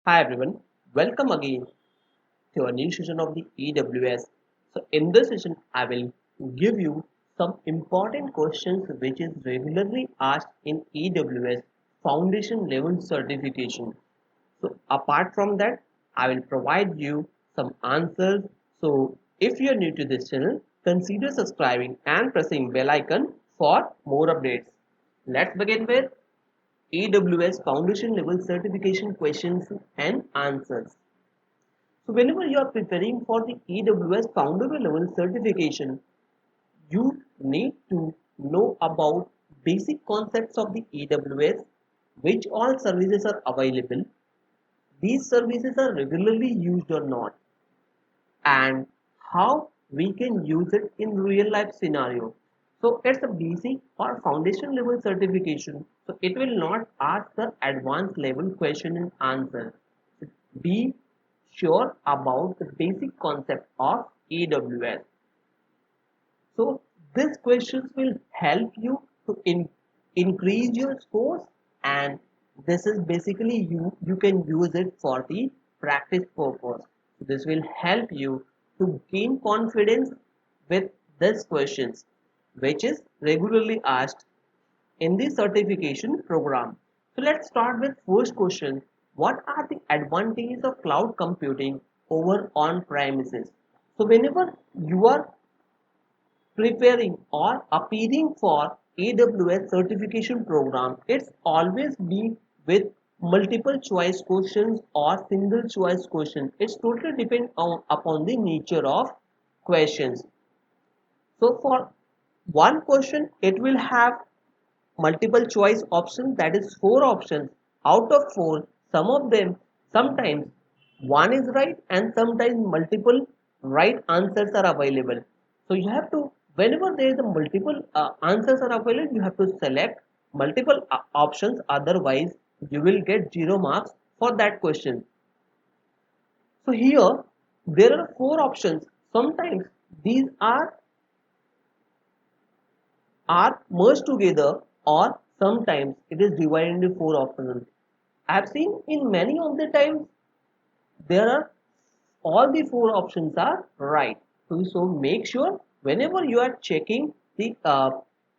Hi everyone, welcome again to a new session of the AWS. So in this session, I will give you some important questions which is regularly asked in AWS Foundation level certification. So apart from that, I will provide you some answers. So if you are new to this channel, consider subscribing and pressing bell icon for more updates. Let's begin with AWS Foundation level certification questions and answers. So whenever you are preparing for the AWS Founder level certification, you need to know about basic concepts of the AWS, which all services are available, these services are regularly used or not, and how we can use it in real life scenario. So it's a basic or foundation level certification. So it will not ask the advanced level question and answer. Be sure about the basic concept of AWS. So these questions will help you to increase your scores, and this is basically you can use it for the practice purpose. This will help you to gain confidence with these questions which is regularly asked in the certification program. So let's start with first question. What are the advantages of cloud computing over on premises? So whenever you are preparing or appearing for AWS certification program, it's always be with multiple choice questions or single choice question. It's totally depend upon the nature of questions. So for one question, it will have multiple choice options, that is four options. Out of four, some of them sometimes one is right and sometimes multiple right answers are available. So you have to, whenever there is a multiple answers are available, you have to select multiple options, otherwise you will get 0 marks for that question. So here there are four options. Sometimes these are merged together, or sometimes it is divided into four options. I've seen in many of the times there are all the four options are right. So make sure whenever you are checking the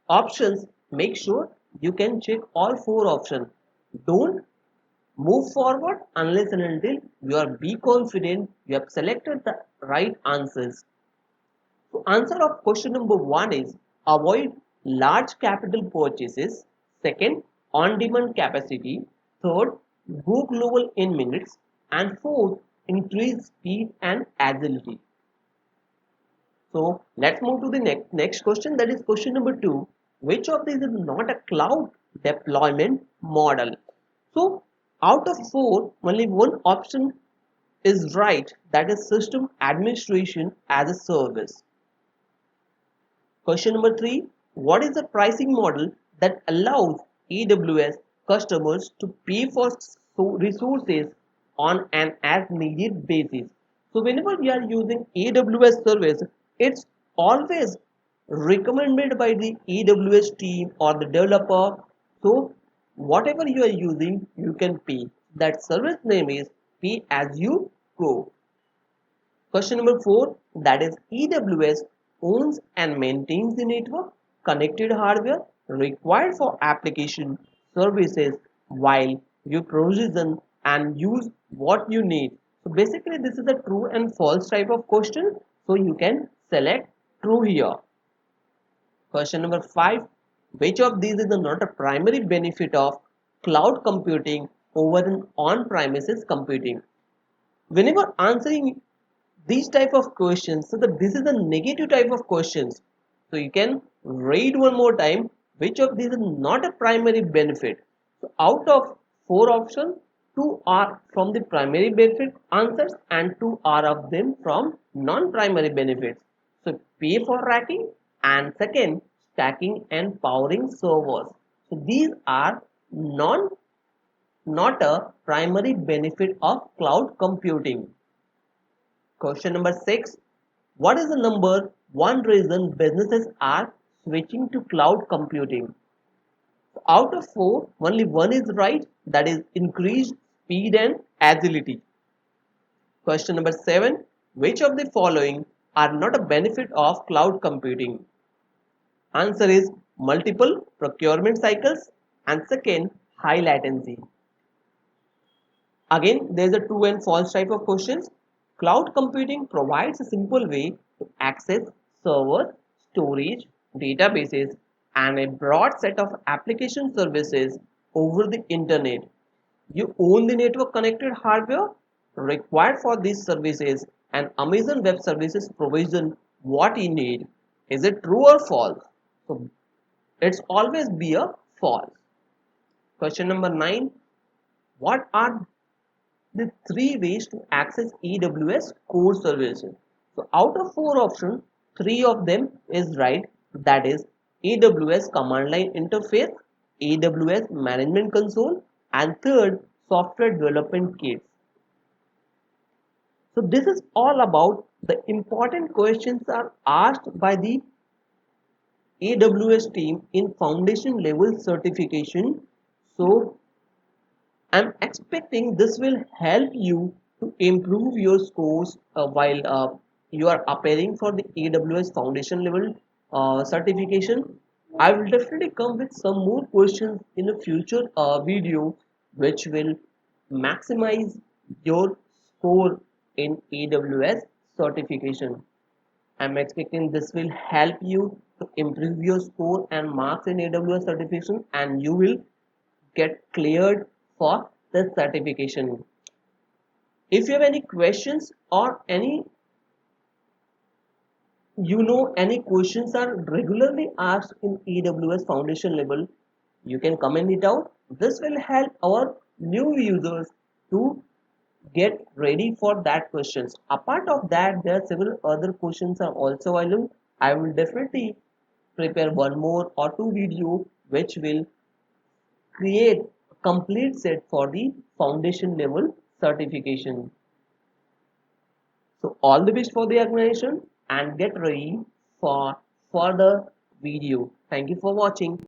options, make sure you can check all four options. Don't move forward unless and until you are be confident you have selected the right answers. So answer of question number one is avoid large capital purchases. Second, on-demand capacity. Third, go global in minutes. And fourth, increase speed and agility. So let's move to the next question. That is question number two. Which of these is not a cloud deployment model? So out of four, only one option is right. That is system administration as a service. Question number three, what is the pricing model that allows AWS customers to pay for resources on an as needed basis? So whenever we are using AWS service, it's always recommended by the AWS team or the developer. So whatever you are using, you can pay. That service name is pay as you go. Question number four, that is AWS owns and maintains the network connected hardware required for application services while you provision and use what you need. So basically this is a true and false type of question. So you can select true here. Question number five, which of these is not a primary benefit of cloud computing over an on-premises computing? Whenever answering these type of questions, so that this is a negative type of questions, so you can read one more time which of these is not a primary benefit. So out of four options, two are from the primary benefit answers and two are of them from non-primary benefits. So pay for racking and second stacking and powering servers. So these are non not a primary benefit of cloud computing. Question number six. What is the number one reason businesses are switching to cloud computing? Out of four, only one is right, that is increased speed and agility. Question number 7. Which of the following are not a benefit of cloud computing? Answer is multiple procurement cycles and second, high latency. Again, there is a true and false type of questions. Cloud computing provides a simple way to access servers, storage, databases, and a broad set of application services over the internet. You own the network connected hardware required for these services, and Amazon Web Services provision what you need. Is it true or false? So it's always be a false. Question number 9. What are the three ways to access AWS core services? So out of four options, three of them is right. That is AWS command line interface, AWS management console, and third, software development kits. So this is all about the important questions are asked by the AWS team in foundation level certification. So I'm expecting this will help you to improve your scores while you are appearing for the AWS Foundation level certification. I will definitely come with some more questions in a future video which will maximize your score in AWS certification. I'm expecting this will help you to improve your score and marks in AWS certification, and you will get cleared for the certification. If you have any questions or any questions are regularly asked in AWS Foundation level, you can comment it out. This will help our new users to get ready for that questions. Apart of that, there are several other questions are also available. I will definitely prepare one more or two video which will create a complete set for the foundation level certification. So all the best for the organization and get ready for further video. Thank you for watching.